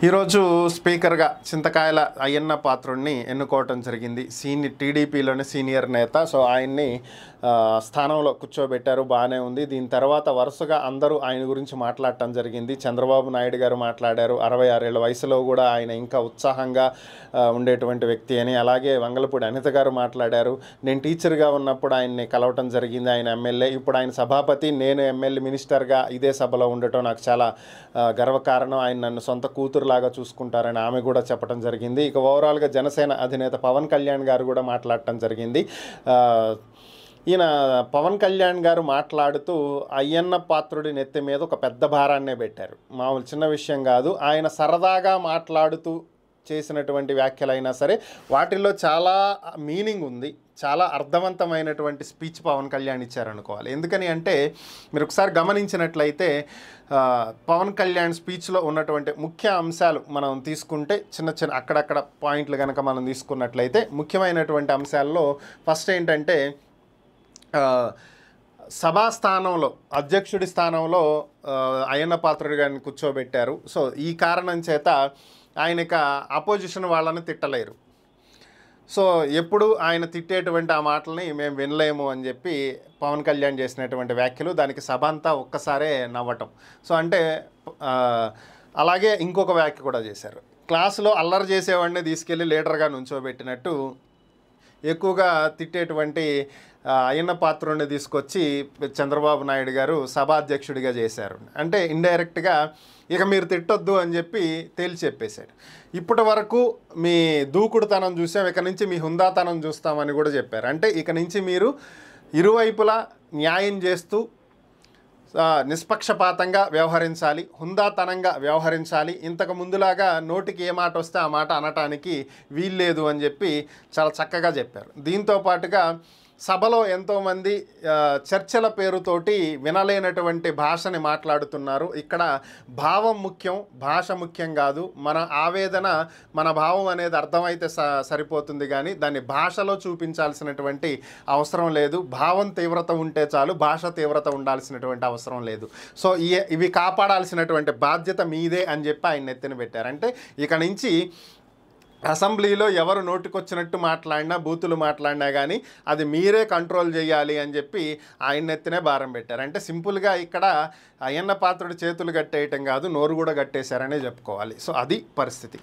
ఈరోజు స్పీకర్గా చింతకాయల అయ్యన్న పాత్రుడిని ఎన్నుకోవటం జరిగింది. టీడీపీలోని సీనియర్ నేత. సో ఆయన్ని స్థానంలో కూర్చోబెట్టారు, బాగానే ఉంది. దీని తర్వాత వరుసగా అందరూ ఆయన గురించి మాట్లాడటం జరిగింది. చంద్రబాబు నాయుడు గారు మాట్లాడారు, 66 ఏళ్ల వయసులో కూడా ఆయన ఇంకా ఉత్సాహంగా ఉండేటువంటి వ్యక్తి అని. అలాగే వంగలపూడి అనిత గారు మాట్లాడారు, నేను టీచర్గా ఉన్నప్పుడు ఆయన్ని కలవటం జరిగింది, ఆయన ఎమ్మెల్యే, ఇప్పుడు ఆయన సభాపతి, నేను ఎమ్మెల్యే మినిస్టర్గా ఇదే సభలో ఉండటం నాకు చాలా గర్వకారణం, ఆయన నన్ను సొంత కూతురులాగా చూసుకుంటారని ఆమె కూడా చెప్పడం జరిగింది. ఇక ఓవరాల్గా జనసేన అధినేత పవన్ కళ్యాణ్ గారు కూడా మాట్లాడటం జరిగింది. ఈయన పవన్ కళ్యాణ్ గారు మాట్లాడుతూ అయ్యన్న పాత్రుడి నెత్తి మీద ఒక పెద్ద భారాన్నే పెట్టారు. మామూలు చిన్న విషయం కాదు. ఆయన సరదాగా మాట్లాడుతూ చేసినటువంటి వ్యాఖ్యలైనా సరే వాటిల్లో చాలా మీనింగ్ ఉంది, చాలా అర్థవంతమైనటువంటి స్పీచ్ పవన్ కళ్యాణ్ ఇచ్చారనుకోవాలి. ఎందుకని అంటే మీరు ఒకసారి గమనించినట్లయితే పవన్ కళ్యాణ్ స్పీచ్లో ఉన్నటువంటి ముఖ్య అంశాలు మనం తీసుకుంటే చిన్న అక్కడక్కడ పాయింట్లు కనుక మనం తీసుకున్నట్లయితే ముఖ్యమైనటువంటి అంశాల్లో ఫస్ట్ ఏంటంటే సభా స్థానంలో అధ్యక్షుడి స్థానంలో అయ్యన్న పాత్రుడి గారిని కూర్చోబెట్టారు. సో ఈ కారణం చేత ఆయనక అపోజిషన్ వాళ్ళని తిట్టలేరు. సో ఎప్పుడు ఆయన తిట్టేటువంటి ఆ మాటల్ని మేము వినలేము అని చెప్పి పవన్ కళ్యాణ్ చేసినటువంటి వ్యాఖ్యలు, దానికి సభ అంతా ఒక్కసారే నవ్వటం. సో అంటే అలాగే ఇంకొక వ్యాఖ్య కూడా చేశారు. క్లాసులో అల్లరి చేసేవాడిని తీసుకెళ్ళి లీడర్గా నుంచోబెట్టినట్టు ఎక్కువగా తిట్టేటువంటి అయ్యన్న పాత్రుడిని తీసుకొచ్చి చంద్రబాబు నాయుడు గారు సభాధ్యక్షుడిగా చేశారు. అంటే ఇండైరెక్ట్గా ఇక మీరు తిట్టొద్దు అని చెప్పి తేల్చి చెప్పేశాడు. ఇప్పటి వరకు మీ దూకుడుతనం చూసాం, ఇక నుంచి మీ హుందాతనం చూస్తామని కూడా చెప్పారు. అంటే ఇక నుంచి మీరు ఇరువైపులా న్యాయం చేస్తూ నిష్పక్షపాతంగా వ్యవహరించాలి, హుందాతనంగా వ్యవహరించాలి, ఇంతకు ముందులాగా నోటికి ఏ మాట వస్తే ఆ మాట అనటానికి వీల్లేదు అని చెప్పి చాలా చక్కగా చెప్పారు. దీంతో పాటుగా సభలో ఎంతోమంది చర్చల పేరుతోటి వినలేనటువంటి భాషని మాట్లాడుతున్నారు. ఇక్కడ భావం ముఖ్యం, భాష ముఖ్యం కాదు. మన ఆవేదన, మన భావం అనేది అర్థమైతే సరిపోతుంది, కానీ దాన్ని భాషలో చూపించాల్సినటువంటి అవసరం లేదు. భావం తీవ్రత ఉంటే చాలు, భాష తీవ్రత ఉండాల్సినటువంటి అవసరం లేదు. సో ఇవి కాపాడాల్సినటువంటి బాధ్యత మీదే అని చెప్పి ఆయన ఎత్తిన పెట్టారు. అంటే ఇక నుంచి అసెంబ్లీలో ఎవరు నోటికొచ్చినట్టు మాట్లాడినా, బూతులు మాట్లాడినా కానీ అది మీరే కంట్రోల్ చేయాలి అని చెప్పి ఆయన ఎత్తినే భారం పెట్టారు. అంటే సింపుల్గా ఇక్కడ అయ్యన్న పాత్రుడి చేతులు కట్టేయటం కాదు, నోరు కూడా కట్టేశారనే చెప్పుకోవాలి. సో అది పరిస్థితి.